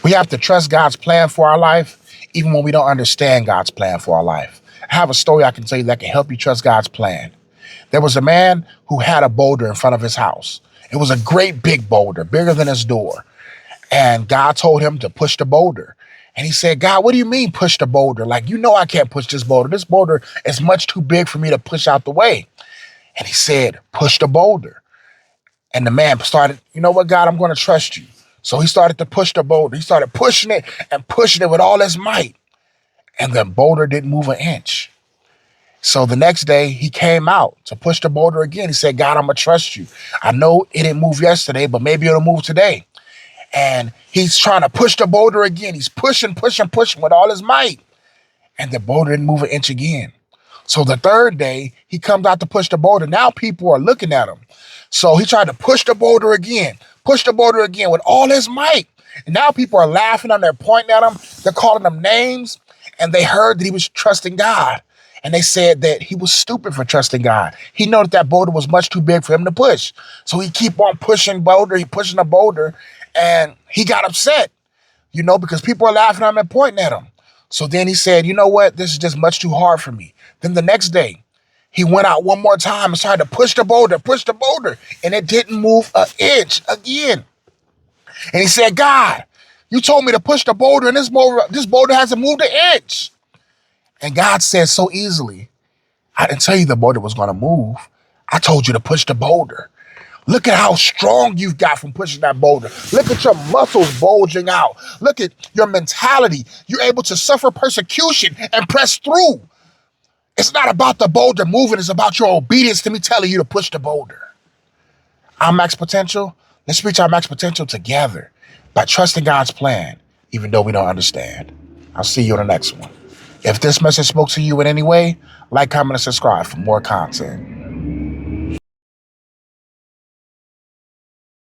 We have to trust God's plan for our life, even when we don't understand God's plan for our life. I have a story I can tell you that can help you trust God's plan. There was a man who had a boulder in front of his house. It was a great big boulder, bigger than his door. And God told him to push the boulder. And he said, God, what do you mean push the boulder? Like, you know I can't push this boulder. This boulder is much too big for me to push out the way. And he said, push the boulder. And the man started, you know what, God, I'm going to trust you. So he started to push the boulder. He started pushing it and pushing it with all his might. And the boulder didn't move an inch. So the next day he came out to push the boulder again. He said, God, I'm going to trust you. I know it didn't move yesterday, but maybe it'll move today. And he's trying to push the boulder again. He's pushing with all his might. And the boulder didn't move an inch again. So the third day, he comes out to push the boulder. Now people are looking at him. So he tried to push the boulder again with all his might. And now people are laughing and they're pointing at him. They're calling him names. And they heard that he was trusting God. And they said that he was stupid for trusting God. He knew that boulder was much too big for him to push. So he keep on pushing the boulder. And he got upset, because people are laughing at him and pointing at him. So then he said, you know what? This is just much too hard for me. Then the next day, he went out one more time and started to push the boulder, and it didn't move an inch again. And he said, God, you told me to push the boulder, and this boulder hasn't moved an inch. And God said so easily, I didn't tell you the boulder was going to move. I told you to push the boulder. Look at how strong you've got from pushing that boulder. Look at your muscles bulging out. Look at your mentality. You're able to suffer persecution and press through. It's not about the boulder moving. It's about your obedience to me telling you to push the boulder. Our max potential. Let's reach our max potential together by trusting God's plan, even though we don't understand. I'll see you on the next one. If this message spoke to you in any way, like, comment, and subscribe for more content.